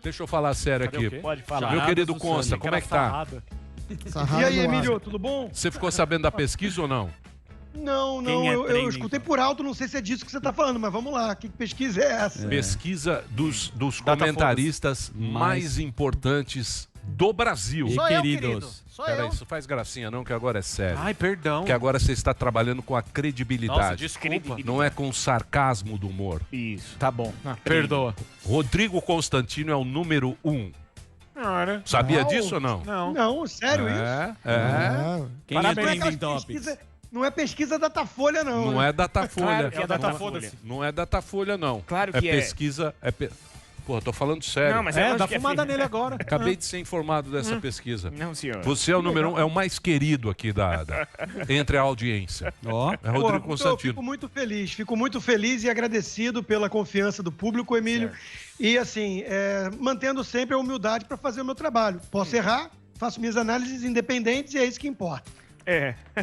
deixa eu falar sério aqui. Pode falar. Meu querido Consta, como é que tá? E aí, Emílio, tudo bom? Você ficou sabendo da pesquisa ou não? Não, eu escutei por alto, não sei se é disso que você está falando, mas vamos lá, que pesquisa é essa? Pesquisa dos comentaristas mais importantes do Brasil. Sou eu, querido. Peraí, isso faz gracinha não, que agora é sério. Ai, perdão. Que agora você está trabalhando com a credibilidade. Nossa, desculpa. Não é com o sarcasmo do humor. Isso. Tá bom. Perdoa. Rodrigo Constantino é o número 1. Cara. Sabia disso ou não? Não, sério isso? Quem não é Trending Topics? Não é pesquisa Datafolha, não. Não é Datafolha. Claro que é Datafolha. Não é Datafolha, não. Claro que é. Pesquisa... Pô, tô falando sério. Não, mas dá fumada nele agora. Acabei de ser informado dessa pesquisa. Não, senhor. Você é o número 1, é o mais querido aqui entre a audiência. É Rodrigo Constantino. Eu fico muito feliz e agradecido pela confiança do público, Emílio. Certo. E assim, mantendo sempre a humildade para fazer o meu trabalho. Posso errar, faço minhas análises independentes e é isso que importa.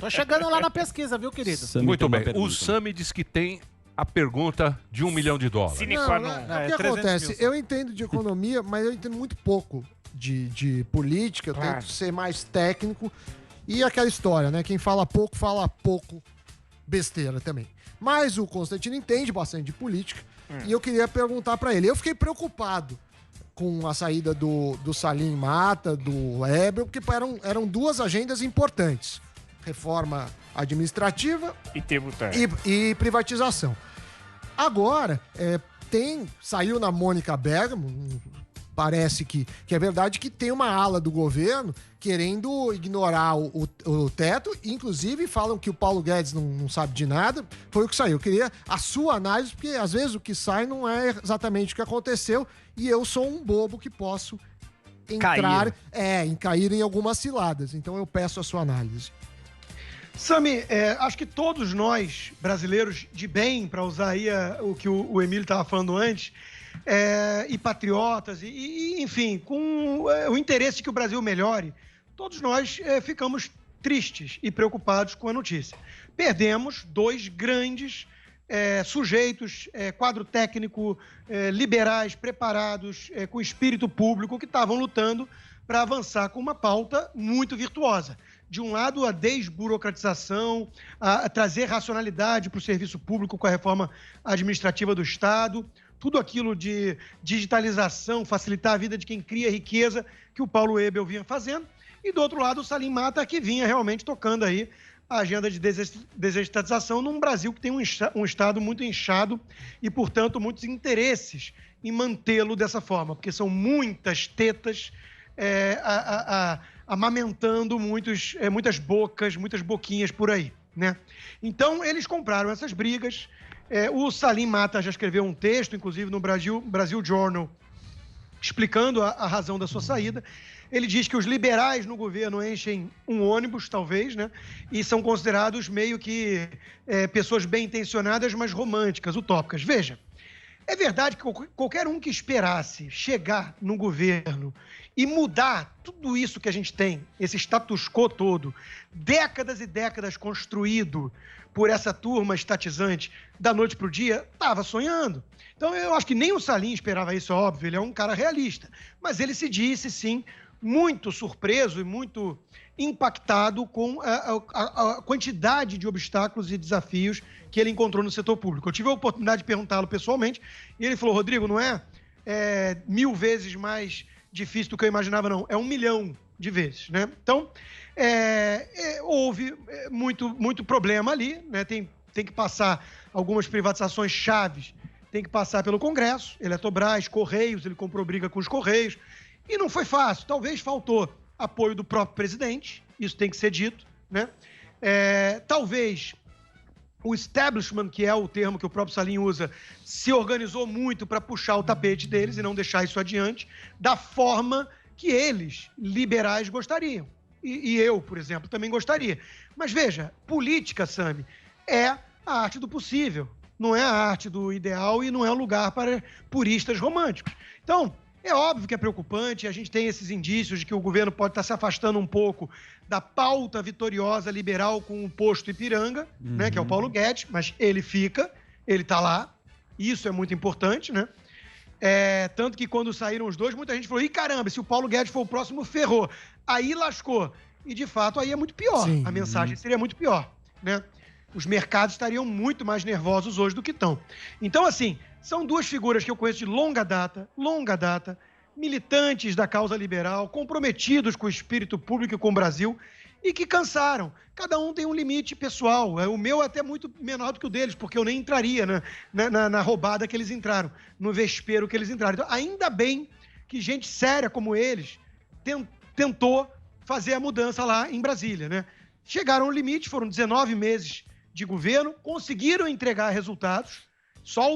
Tô chegando lá na pesquisa, viu, querido? Muito bem. O Sami diz que tem a pergunta de $1 milhão. O que acontece? Eu entendo de economia, mas eu entendo muito pouco de política. Eu tento ser mais técnico. E aquela história, né? Quem fala pouco besteira também. Mas o Constantino entende bastante de política. E eu queria perguntar pra ele. Eu fiquei preocupado com a saída do Salim Mata, do Hebel, porque eram duas agendas importantes. Reforma administrativa e privatização. Agora, saiu na Mônica Bergamo, parece que é verdade que tem uma ala do governo querendo ignorar o teto, inclusive falam que o Paulo Guedes não sabe de nada, foi o que saiu. Eu queria a sua análise, porque às vezes o que sai não é exatamente o que aconteceu, e eu sou um bobo que posso cair em algumas ciladas. Então eu peço a sua análise. Sami, acho que todos nós, brasileiros de bem, para usar aí o que o Emílio estava falando antes, e patriotas, enfim, com o interesse de que o Brasil melhore, todos nós ficamos tristes e preocupados com a notícia. Perdemos dois grandes sujeitos, quadro técnico, liberais, preparados, com espírito público, que estavam lutando para avançar com uma pauta muito virtuosa. De um lado, a desburocratização, a trazer racionalidade para o serviço público com a reforma administrativa do Estado, tudo aquilo de digitalização, facilitar a vida de quem cria riqueza, que o Paulo Hebel vinha fazendo. E do outro lado, o Salim Mata, que vinha realmente tocando aí a agenda de desestatização num Brasil que tem um Estado muito inchado e, portanto, muitos interesses em mantê-lo dessa forma, porque são muitas tetas amamentando muitas bocas, muitas boquinhas por aí, né? Então, eles compraram essas brigas. O Salim Mata já escreveu um texto, inclusive no Brasil Journal, explicando a razão da sua saída. Ele diz que os liberais no governo enchem um ônibus, talvez, né? E são considerados meio que pessoas bem-intencionadas, mas românticas, utópicas. Veja, é verdade que qualquer um que esperasse chegar no governo e mudar tudo isso que a gente tem, esse status quo todo, décadas e décadas construído por essa turma estatizante da noite para o dia, estava sonhando. Então, eu acho que nem o Salim esperava isso, óbvio, ele é um cara realista. Mas ele se disse, sim, muito surpreso e muito impactado com a quantidade de obstáculos e desafios que ele encontrou no setor público. Eu tive a oportunidade de perguntá-lo pessoalmente e ele falou: Rodrigo, não é 1000 vezes mais difícil do que eu imaginava, não. É 1 milhão de vezes, né? Então, houve muito problema ali, né? Tem que passar algumas privatizações chaves, tem que passar pelo Congresso, Eletrobras, Correios, ele comprou briga com os Correios, e não foi fácil. Talvez faltou apoio do próprio presidente, isso tem que ser dito, né? Talvez o establishment, que é o termo que o próprio Salim usa, se organizou muito para puxar o tapete deles e não deixar isso adiante, da forma que eles, liberais, gostariam. E eu, por exemplo, também gostaria. Mas veja, política, Sami, é a arte do possível. Não é a arte do ideal e não é um lugar para puristas românticos. Então, é óbvio que é preocupante, a gente tem esses indícios de que o governo pode estar se afastando um pouco da pauta vitoriosa liberal com o posto Ipiranga, né, que é o Paulo Guedes, mas ele fica, ele está lá, isso é muito importante, né? Tanto que quando saíram os dois, muita gente falou, ih, caramba, se o Paulo Guedes for o próximo, ferrou. Aí lascou. E, de fato, aí é muito pior. Sim. A mensagem seria muito pior, né? Os mercados estariam muito mais nervosos hoje do que estão. Então, assim, são duas figuras que eu conheço de longa data, militantes da causa liberal, comprometidos com o espírito público e com o Brasil, e que cansaram. Cada um tem um limite pessoal. O meu é até muito menor do que o deles, porque eu nem entraria na roubada que eles entraram, no vespeiro que eles entraram. Então, ainda bem que gente séria como eles tentou fazer a mudança lá em Brasília, né? Chegaram ao limite, foram 19 meses de governo, conseguiram entregar resultados. Só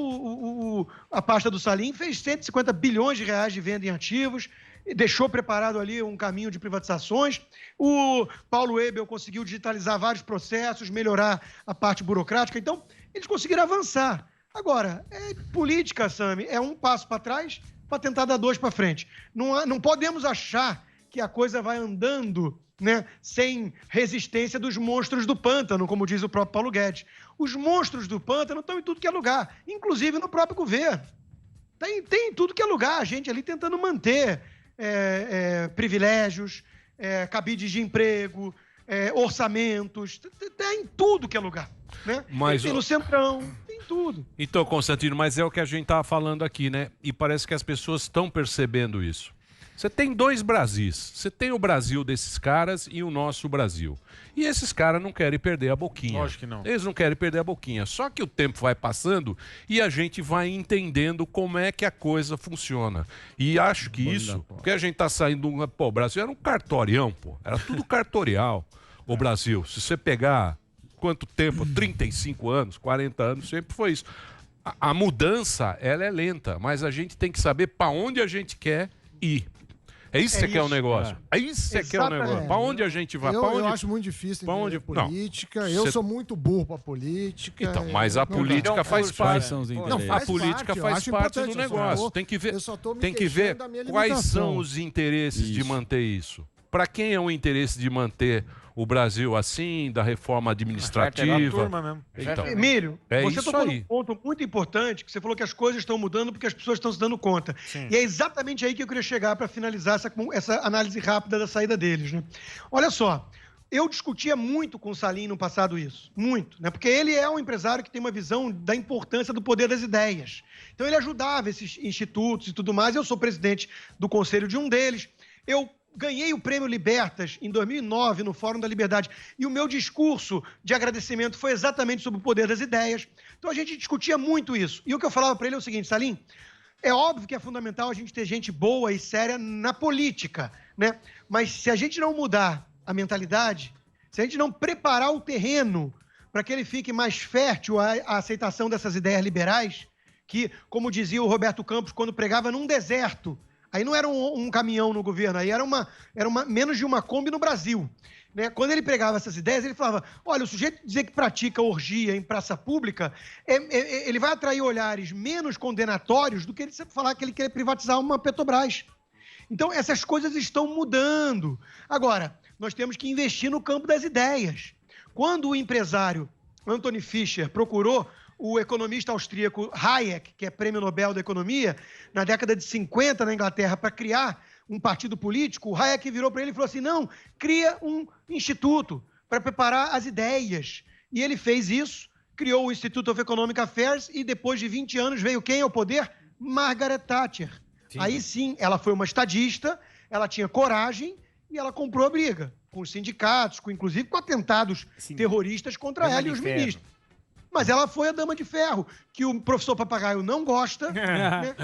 a pasta do Salim fez 150 bilhões de reais de venda em ativos, deixou preparado ali um caminho de privatizações. O Paulo Ebel conseguiu digitalizar vários processos, melhorar a parte burocrática. Então, eles conseguiram avançar. Agora, política, Sami, é um passo para trás para tentar dar dois para frente. Não podemos achar que a coisa vai andando, né, sem resistência dos monstros do pântano, como diz o próprio Paulo Guedes. Os monstros do pântano estão em tudo que é lugar, inclusive no próprio governo. Tem em tudo que é lugar, a gente ali tentando manter privilégios, cabides de emprego, orçamentos, tem em tudo que é lugar. Né? Tem no Centrão, tem tudo. Então, Constantino, mas é o que a gente estava falando aqui, né? E parece que as pessoas estão percebendo isso. Você tem dois Brasis. Você tem o Brasil desses caras e o nosso Brasil. E esses caras não querem perder a boquinha. Lógico que não. Eles não querem perder a boquinha. Só que o tempo vai passando e a gente vai entendendo como é que a coisa funciona. E acho que isso, porque a gente tá saindo... Pô, o Brasil era um cartorião, pô. Era tudo cartorial. O Brasil, se você pegar quanto tempo, 35 anos, 40 anos, sempre foi isso. A mudança, ela é lenta, mas a gente tem que saber para onde a gente quer ir. É isso que é o negócio. É isso que é o negócio. Para onde a gente vai? Eu acho muito difícil entender política. Não, eu sou muito burro para política. Então, mas a política faz parte. A política faz parte do negócio. Tem que ver quais são os interesses de manter isso. Para quem é o interesse de manter o Brasil assim, da reforma administrativa? Então, Emílio, você tocou num ponto muito importante, que você falou que as coisas estão mudando porque as pessoas estão se dando conta. Sim. E é exatamente aí que eu queria chegar para finalizar essa análise rápida da saída deles. Né? Olha só, eu discutia muito com o Salim no passado isso, muito, né? Porque ele é um empresário que tem uma visão da importância do poder das ideias. Então ele ajudava esses institutos e tudo mais, eu sou presidente do conselho de um deles, eu ganhei o Prêmio Libertas em 2009 no Fórum da Liberdade e o meu discurso de agradecimento foi exatamente sobre o poder das ideias. Então a gente discutia muito isso. E o que eu falava para ele é o seguinte, Salim, é óbvio que é fundamental a gente ter gente boa e séria na política, né? Mas se a gente não mudar a mentalidade, se a gente não preparar o terreno para que ele fique mais fértil à aceitação dessas ideias liberais, que, como dizia o Roberto Campos quando pregava, num deserto. Aí não era um caminhão no governo, aí era menos de uma Kombi no Brasil. Né? Quando ele pregava essas ideias, ele falava, olha, o sujeito dizer que pratica orgia em praça pública, ele vai atrair olhares menos condenatórios do que ele falar que ele quer privatizar uma Petrobras. Então, essas coisas estão mudando. Agora, nós temos que investir no campo das ideias. Quando o empresário Anthony Fischer procurou o economista austríaco Hayek, que é prêmio Nobel da Economia, na década de 50 na Inglaterra, para criar um partido político, o Hayek virou para ele e falou assim, não, cria um instituto para preparar as ideias. E ele fez isso, criou o Institute of Economic Affairs e depois de 20 anos veio quem ao poder? Margaret Thatcher. Sim. Aí sim, ela foi uma estadista, ela tinha coragem e ela comprou a briga com os sindicatos, inclusive com atentados terroristas contra ela e os ministros. Mas ela foi a dama de ferro, que o professor Papagaio não gosta, né?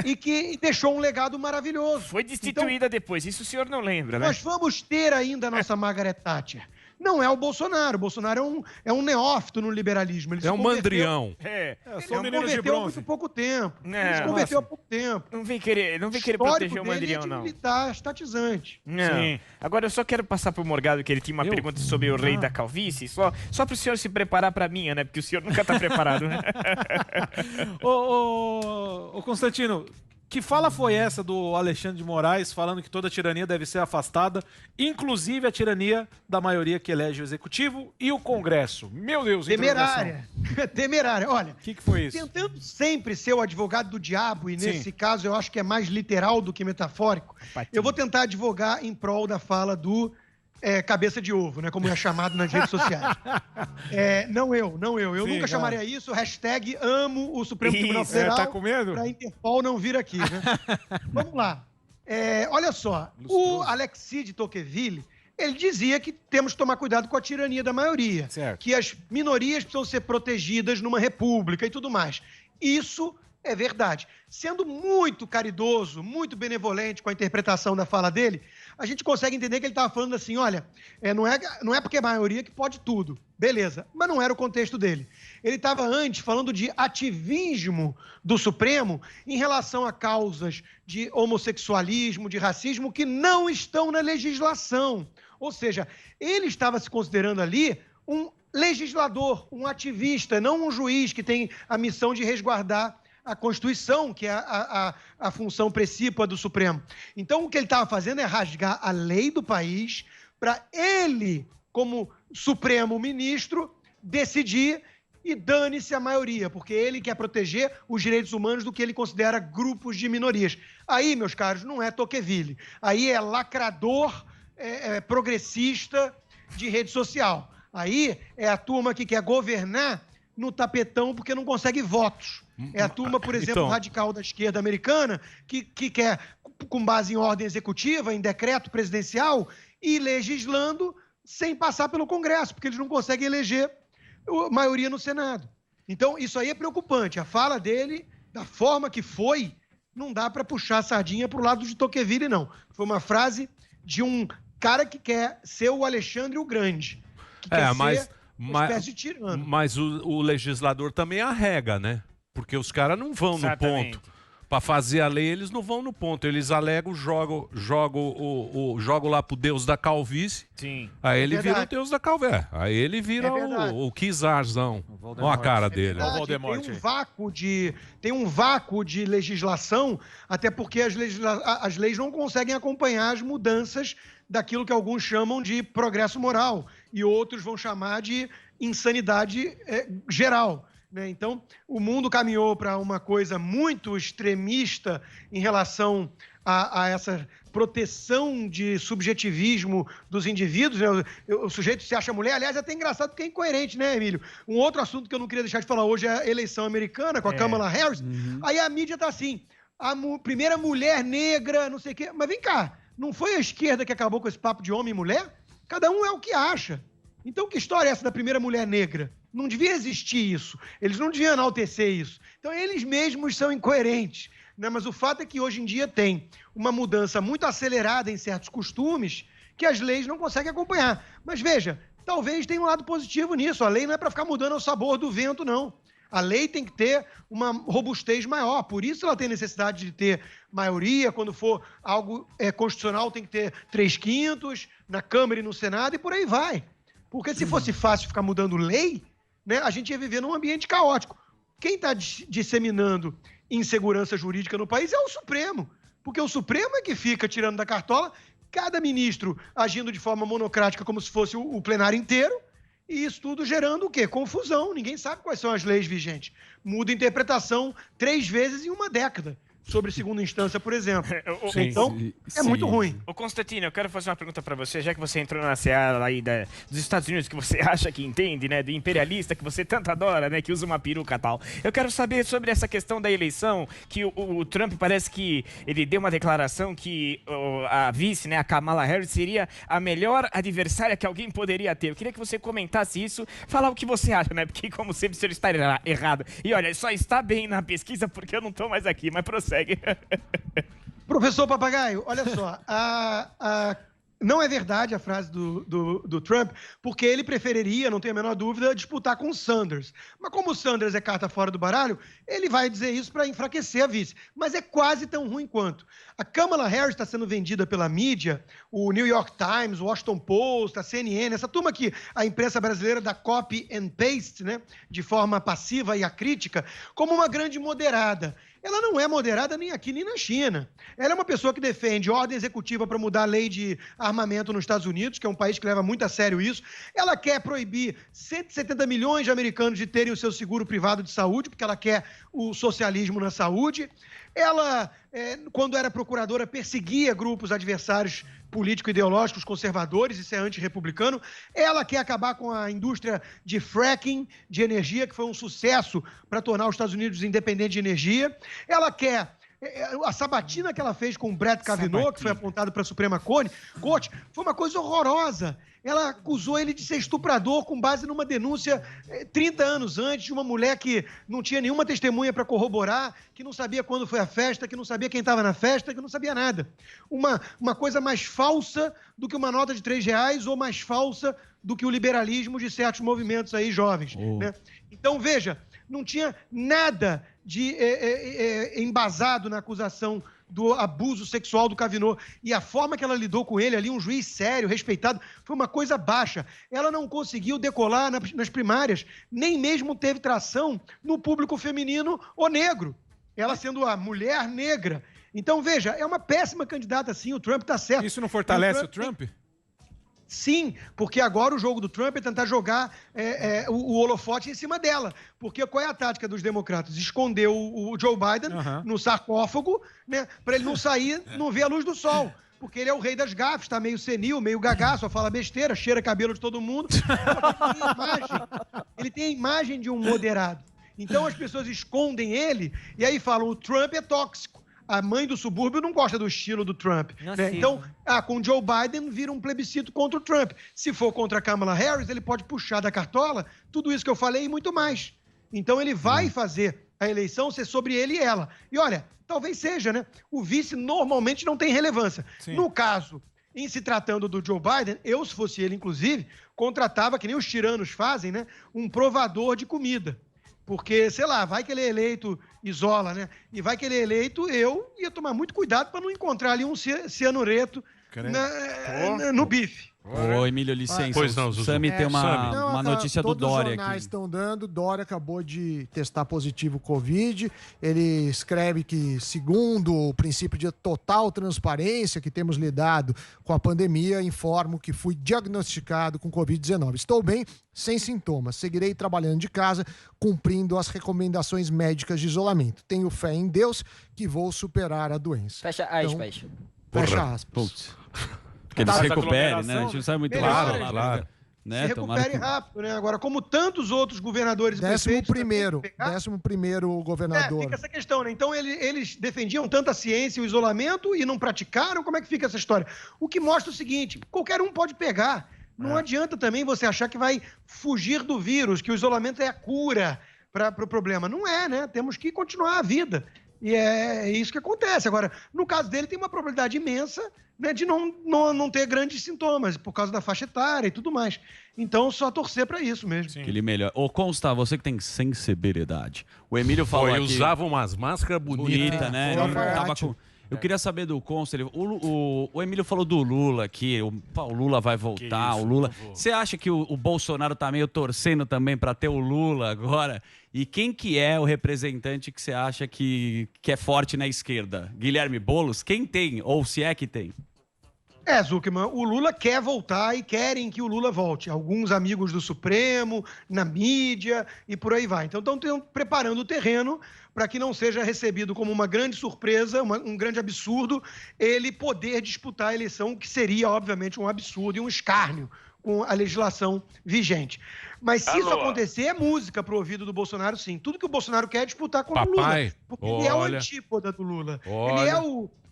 E que deixou um legado maravilhoso. Foi destituída depois, isso o senhor não lembra, né? Nós vamos ter ainda a nossa Margaret Thatcher. Não é o Bolsonaro. O Bolsonaro é um neófito no liberalismo. Ele é um mandrião. Ele se converteu há muito pouco tempo. Ele se converteu há pouco tempo. Não vem querer proteger o mandrião, não. Militar, estatizante. Não. Sim. Agora, eu só quero passar pro Morgado, que ele tinha uma pergunta sobre o rei da calvície. Só pro senhor se preparar pra minha, né? Porque o senhor nunca tá preparado, né? Ô, Constantino, Que fala foi essa do Alexandre de Moraes falando que toda tirania deve ser afastada, inclusive a tirania da maioria que elege o Executivo e o Congresso? Meu Deus, Temerária. Temerária. Olha, o que foi isso? Tentando sempre ser o advogado do diabo, e nesse caso eu acho que é mais literal do que metafórico, eu vou tentar advogar em prol da fala do cabeça de ovo, né? Como é chamado nas redes sociais. Não eu. Eu nunca chamaria isso. # amo o Supremo Tribunal Federal. Tá com medo? Pra Interpol não vir aqui, né? Vamos lá. Olha só. O Alexis de Tocqueville, ele dizia que temos que tomar cuidado com a tirania da maioria. Certo. Que as minorias precisam ser protegidas numa república e tudo mais. Isso é verdade. Sendo muito caridoso, muito benevolente com a interpretação da fala dele, a gente consegue entender que ele estava falando assim, olha, não é porque é a maioria que pode tudo. Beleza, mas não era o contexto dele. Ele estava antes falando de ativismo do Supremo em relação a causas de homossexualismo, de racismo, que não estão na legislação. Ou seja, ele estava se considerando ali um legislador, um ativista, não um juiz que tem a missão de resguardar a Constituição, que é a função principal do Supremo. Então, o que ele estava fazendo é rasgar a lei do país para ele, como Supremo Ministro, decidir e dane-se a maioria, porque ele quer proteger os direitos humanos do que ele considera grupos de minorias. Aí, meus caros, não é Tocqueville. Aí é lacrador progressista de rede social. Aí é a turma que quer governar no tapetão porque não consegue votos. É a turma, por exemplo, radical da esquerda americana, que quer, com base em ordem executiva, em decreto presidencial, ir legislando sem passar pelo Congresso, porque eles não conseguem eleger maioria no Senado. Então, isso aí é preocupante. A fala dele, da forma que foi, não dá para puxar a sardinha para o lado de Tocqueville, não. Foi uma frase de um cara que quer ser o Alexandre o Grande. Que quer ser uma espécie de tirano. Mas o legislador também arrega, né? Porque os caras não vão no ponto. Para fazer a lei, eles não vão no ponto. Eles alegam, jogam lá pro Deus da calvície. Sim. Aí ele vira o Deus da calvície. Aí ele vira o Kizarzão. Olha a cara dele. Tem um vácuo de legislação, até porque as leis não conseguem acompanhar as mudanças daquilo que alguns chamam de progresso moral e outros vão chamar de insanidade geral. Então, o mundo caminhou para uma coisa muito extremista em relação a essa proteção de subjetivismo dos indivíduos. O sujeito se acha mulher. Aliás, é até engraçado porque é incoerente, né, Emílio? Um outro assunto que eu não queria deixar de falar hoje é a eleição americana com a Kamala Harris. Aí a mídia tá assim, a primeira mulher negra, não sei o quê. Mas vem cá, não foi a esquerda que acabou com esse papo de homem e mulher? Cada um é o que acha. Então, que história é essa da primeira mulher negra? Não devia existir isso. Eles não deviam enaltecer isso. Então, eles mesmos são incoerentes. Né? Mas o fato é que hoje em dia tem uma mudança muito acelerada em certos costumes que as leis não conseguem acompanhar. Mas veja, talvez tenha um lado positivo nisso. A lei não é para ficar mudando ao sabor do vento, não. A lei tem que ter uma robustez maior. Por isso ela tem necessidade de ter maioria. Quando for algo constitucional, tem que ter 3/5 na Câmara e no Senado e por aí vai. Porque se fosse fácil ficar mudando lei, né, a gente ia viver num ambiente caótico. Quem está disseminando insegurança jurídica no país é o Supremo. Porque o Supremo é que fica tirando da cartola, cada ministro agindo de forma monocrática como se fosse o plenário inteiro, e isso tudo gerando o quê? Confusão. Ninguém sabe quais são as leis vigentes. Muda a interpretação 3 vezes em uma década. Sobre segunda instância, por exemplo. Então, é muito ruim. Ô Constantino, eu quero fazer uma pergunta pra você, já que você entrou na seara aí dos Estados Unidos, que você acha que entende, né, do imperialista, que você tanto adora, né, que usa uma peruca e tal. Eu quero saber sobre essa questão da eleição, que o Trump parece que ele deu uma declaração que a vice, né, a Kamala Harris, seria a melhor adversária que alguém poderia ter. Eu queria que você comentasse isso, falar o que você acha, né, porque como sempre o senhor está errado. E olha, só está bem na pesquisa porque eu não tô mais aqui, mas prossegue. Professor Papagaio, olha só, não é verdade a frase do Trump, porque ele preferiria, não tenho a menor dúvida, disputar com o Sanders. Mas como o Sanders é carta fora do baralho, ele vai dizer isso para enfraquecer a vice. Mas é quase tão ruim quanto. A Kamala Harris está sendo vendida pela mídia, o New York Times, o Washington Post, a CNN, essa turma que a imprensa brasileira dá copy and paste, né, de forma passiva e acrítica, como uma grande moderada. ela não é moderada nem aqui nem na China. Ela é uma pessoa que defende ordem executiva para mudar a lei de armamento nos Estados Unidos, que é um país que leva muito a sério isso. Ela quer proibir 170 milhões de americanos de terem o seu seguro privado de saúde, porque ela quer o socialismo na saúde. Ela, quando era procuradora, perseguia grupos adversários político-ideológicos conservadores, isso é antirrepublicano. Ela quer acabar com a indústria de fracking, de energia, que foi um sucesso para tornar os Estados Unidos independentes de energia. Ela quer... A sabatina que ela fez com o Brett Kavanaugh, que foi apontado para a Suprema Corte, foi uma coisa horrorosa. Ela acusou ele de ser estuprador com base numa denúncia 30 anos antes de uma mulher que não tinha nenhuma testemunha para corroborar, que não sabia quando foi a festa, que não sabia quem estava na festa, que não sabia nada. Uma coisa mais falsa do que uma nota de R$3 ou mais falsa do que o liberalismo de certos movimentos aí jovens. Né? Então, veja, não tinha nada de embasado na acusação do abuso sexual do Kavanaugh. E a forma que ela lidou com ele ali, um juiz sério, respeitado, foi uma coisa baixa. Ela não conseguiu decolar nas primárias, nem mesmo teve tração no público feminino ou negro. Ela sendo a mulher negra. Então, veja, é uma péssima candidata, sim, o Trump está certo. Isso não fortalece o Trump? Sim, porque agora o jogo do Trump é tentar jogar o holofote em cima dela. Porque qual é a tática dos democratas? Esconder o Joe Biden no sarcófago, né, para ele não sair, não ver a luz do sol. Porque ele é o rei das gafes, tá meio senil, meio gagá, só fala besteira, cheira cabelo de todo mundo. Ele tem a imagem de um moderado. Então as pessoas escondem ele e aí falam, o Trump é tóxico. A mãe do subúrbio não gosta do estilo do Trump. Né? Então, com Joe Biden vira um plebiscito contra o Trump. Se for contra a Kamala Harris, ele pode puxar da cartola tudo isso que eu falei e muito mais. Então, ele vai fazer a eleição ser sobre ele e ela. E olha, talvez seja, né? O vice normalmente não tem relevância. Sim. No caso, em se tratando do Joe Biden, eu, se fosse ele, inclusive, contratava, que nem os tiranos fazem, né? Um provador de comida. Porque, sei lá, vai que ele é eleito, isola, né? E vai que ele é eleito, eu ia tomar muito cuidado para não encontrar ali um cianureto no bife. Ô, Emílio, licença. Pois não, o Sami tem uma notícia do Dória aqui. Todos os jornais estão dando. Dória acabou de testar positivo Covid. Ele escreve que, segundo o princípio de total transparência que temos lidado com a pandemia, informo que fui diagnosticado com Covid-19. Estou bem, sem sintomas. Seguirei trabalhando de casa, cumprindo as recomendações médicas de isolamento. Tenho fé em Deus que vou superar a doença. Fecha aspas. Então, fecha aspas. Putz. Que ele se recupere, né? A gente não sabe muito claro. Né? Se recupere rápido, né? Agora, como tantos outros governadores e prefeitos... 11º governador. Fica essa questão, né? Então, eles defendiam tanto a ciência e o isolamento e não praticaram? Como é que fica essa história? O que mostra o seguinte, qualquer um pode pegar. Não adianta também você achar que vai fugir do vírus, que o isolamento é a cura para o problema. Não é, né? Temos que continuar a vida. E é isso que acontece. Agora, no caso dele, tem uma probabilidade imensa, né, de não ter grandes sintomas, por causa da faixa etária e tudo mais. Então, só torcer para isso mesmo. Que ele melhor. Ô, Consta, você que tem sensibilidade. O Emílio falou aqui... usava umas máscaras bonitas, né? Ele tava com... Eu queria saber do Consta. O Emílio falou do Lula aqui. O Lula vai voltar. O Lula. Você acha que o Bolsonaro tá meio torcendo também para ter o Lula agora? E quem que é o representante que você acha que é forte na esquerda? Guilherme Boulos? Quem tem? Ou se é que tem? Zuckerman, o Lula quer voltar e querem que o Lula volte. Alguns amigos do Supremo, na mídia e por aí vai. Então estão preparando o terreno para que não seja recebido como uma grande surpresa, um grande absurdo, ele poder disputar a eleição, que seria, obviamente, um absurdo e um escárnio com a legislação vigente. Mas se isso acontecer, é música pro ouvido do Bolsonaro, sim. Tudo que o Bolsonaro quer é disputar com o Lula. Porque ele é o antípoda do Lula. Ele é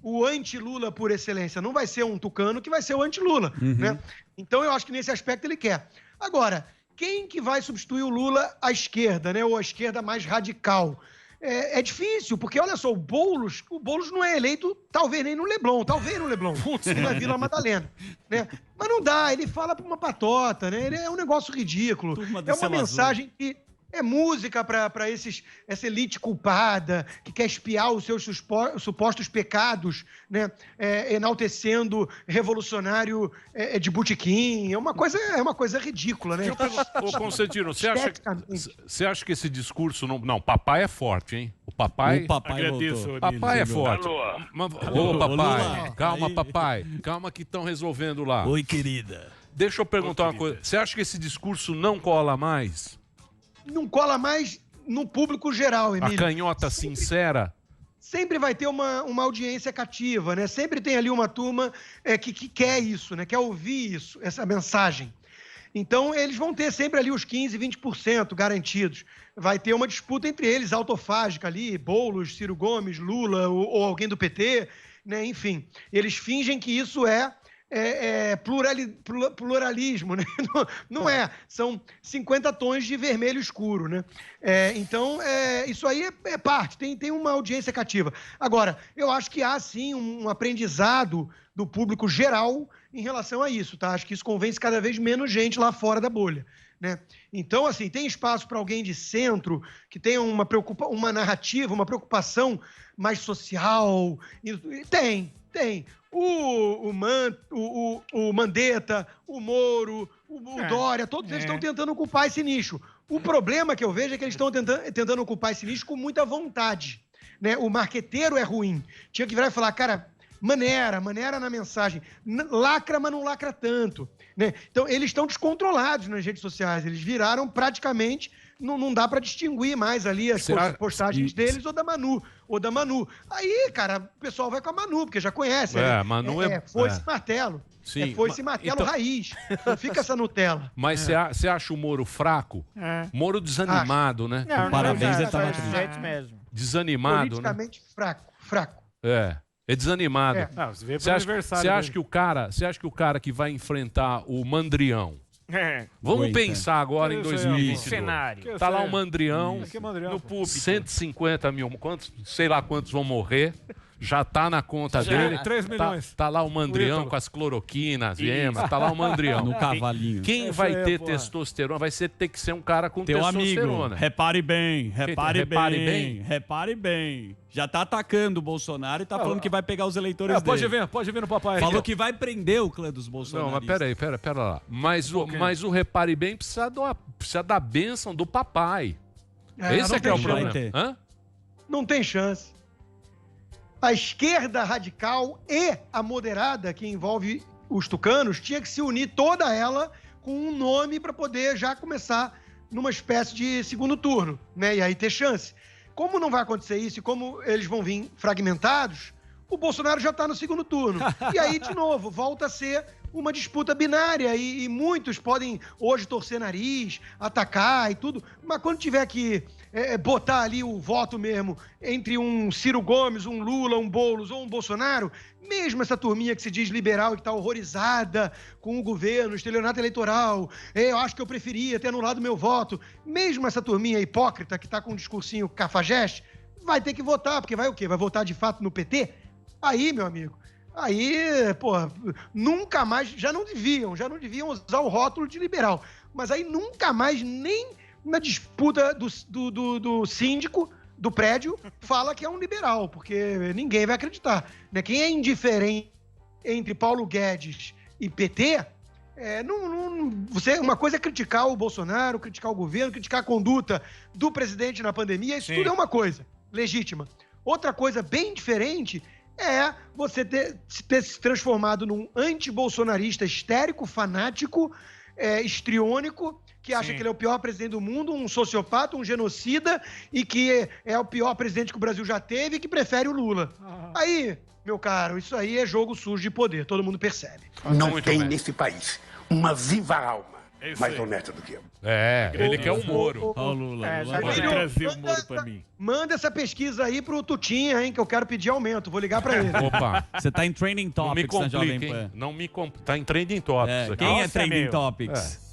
o anti-Lula por excelência. Não vai ser um tucano que vai ser o anti-Lula. Né? Então, eu acho que nesse aspecto ele quer. Agora, quem que vai substituir o Lula à esquerda, né? Ou à esquerda mais radical? É difícil, porque olha só, o Boulos não é eleito, talvez nem no Leblon, e na Vila Madalena, né? Mas não dá, ele fala pra uma patota, né? Ele é um negócio ridículo. É uma mensagem que É música para essa elite culpada que quer espiar os seus supostos pecados, né? Enaltecendo revolucionário de botequim. É uma coisa ridícula, né? Ô, Constantino, você acha que esse discurso... Não, papai é forte, hein? O papai voltou. Papai é forte. Ô, papai. Calma, papai. Calma que estão resolvendo lá. Oi, querida. Deixa eu perguntar uma coisa. Você acha que esse discurso não cola mais? Não cola mais no público geral, Emílio. A canhota sincera? Sempre vai ter uma audiência cativa, né? Sempre tem ali uma turma que quer isso, né? Quer ouvir isso, essa mensagem. Então, eles vão ter sempre ali os 15%, 20% garantidos. Vai ter uma disputa entre eles, autofágica ali, Boulos, Ciro Gomes, Lula ou alguém do PT, né? Enfim, eles fingem que isso é pluralismo, né? Não é. São 50 tons de vermelho escuro, né? Então, isso aí é parte, tem uma audiência cativa. Agora, eu acho que há, sim, um aprendizado do público geral em relação a isso, tá? Acho que isso convence cada vez menos gente lá fora da bolha, né? Então, assim, tem espaço para alguém de centro que tenha uma narrativa, uma preocupação mais social? Tem. O Mandetta, o Moro, o Dória, todos eles estão tentando ocupar esse nicho. O problema que eu vejo é que eles estão tentando ocupar esse nicho com muita vontade, né? O marqueteiro é ruim. Tinha que virar e falar, cara, maneira na mensagem. Lacra, mas não lacra tanto, né? Então, eles estão descontrolados nas redes sociais. Eles viraram praticamente... Não dá para distinguir mais ali as postagens deles ou da Manu. Aí, cara, o pessoal vai com a Manu, porque já conhece. Manu foice e martelo. Sim. Foice e martelo então... raiz. Não fica essa Nutella. Mas você acha o Moro fraco? Moro desanimado, né? Parabéns, ele tá mesmo. Desanimado, politicamente, né? fraco. É desanimado. Você acha que o cara que vai enfrentar o Mandrião... Vamos pensar agora em 2020. Cenário. Tá lá o Mandrião no público. 150 mil, sei lá quantos vão morrer. Já tá na conta dele. 3 milhões. Tá lá o Mandrião com as cloroquinas, emas. Tá lá o Mandrião. No cavalinho. Quem vai ter testosterona vai ter que ser um cara com Teu testosterona. Amigo, repare bem. Já tá atacando o Bolsonaro e tá falando que vai pegar os eleitores dele. Pode vir no papai. Falou que vai prender o clã dos bolsonaristas. Não, mas pera lá. Mas o repare bem precisa da bênção do papai. Esse é que é o problema. Não tem chance. A esquerda radical e a moderada, que envolve os tucanos, tinha que se unir toda ela com um nome para poder já começar numa espécie de segundo turno, né? E aí ter chance. Como não vai acontecer isso e como eles vão vir fragmentados, o Bolsonaro já está no segundo turno. E aí, de novo, volta a ser uma disputa binária e muitos podem hoje torcer nariz, atacar e tudo, mas quando tiver que botar ali o voto mesmo entre um Ciro Gomes, um Lula, um Boulos ou um Bolsonaro, mesmo essa turminha que se diz liberal e que está horrorizada com o governo, estelionato eleitoral, eu acho que eu preferia ter anulado meu voto, mesmo essa turminha hipócrita que está com um discursinho cafajeste, vai ter que votar, porque vai o quê? Vai votar de fato no PT? Aí, meu amigo, nunca mais, já não deviam usar o rótulo de liberal, mas aí nunca mais, nem na disputa do síndico do prédio, fala que é um liberal, porque ninguém vai acreditar, né? Quem é indiferente entre Paulo Guedes e PT, uma coisa é criticar o Bolsonaro, criticar o governo, criticar a conduta do presidente na pandemia, isso tudo é uma coisa legítima. Outra coisa bem diferente é você ter se transformado num anti-bolsonarista histérico, fanático, histriônico, que acha que ele é o pior presidente do mundo, um sociopata, um genocida, e que é o pior presidente que o Brasil já teve e que prefere o Lula. Aí, meu caro, isso aí é jogo sujo de poder, todo mundo percebe. Não tem nesse país uma viva alma mais honesta do que eu. Ele quer o Moro. Olha o Lula. Pode trazer o Moro pra mim. Manda essa pesquisa aí pro Tutinha, hein, que eu quero pedir aumento. Vou ligar pra ele. Opa. Você tá em Trending Topics na Jovem Pan. Não me complica. Tá em Trending Topics aqui. Quem é Trending Topics?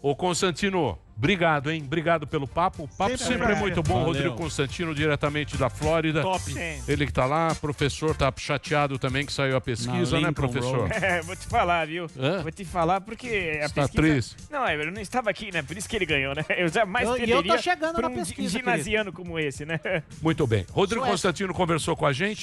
Ô, Constantino, Obrigado, hein? Obrigado pelo papo. O papo sempre é muito bom. Valeu. Rodrigo Constantino, diretamente da Flórida. Top. Ele que tá lá, professor, tá chateado também que saiu a pesquisa, né, professor? Vou te falar, viu? Hã? Vou te falar porque a Está pesquisa... triste. Não, eu não estava aqui, né? Por isso que ele ganhou, né? Eu jamais Eu perderia tô chegando pra na um pesquisa, ginasiano como esse, né? Muito bem. Rodrigo Suécia. Constantino conversou com a gente.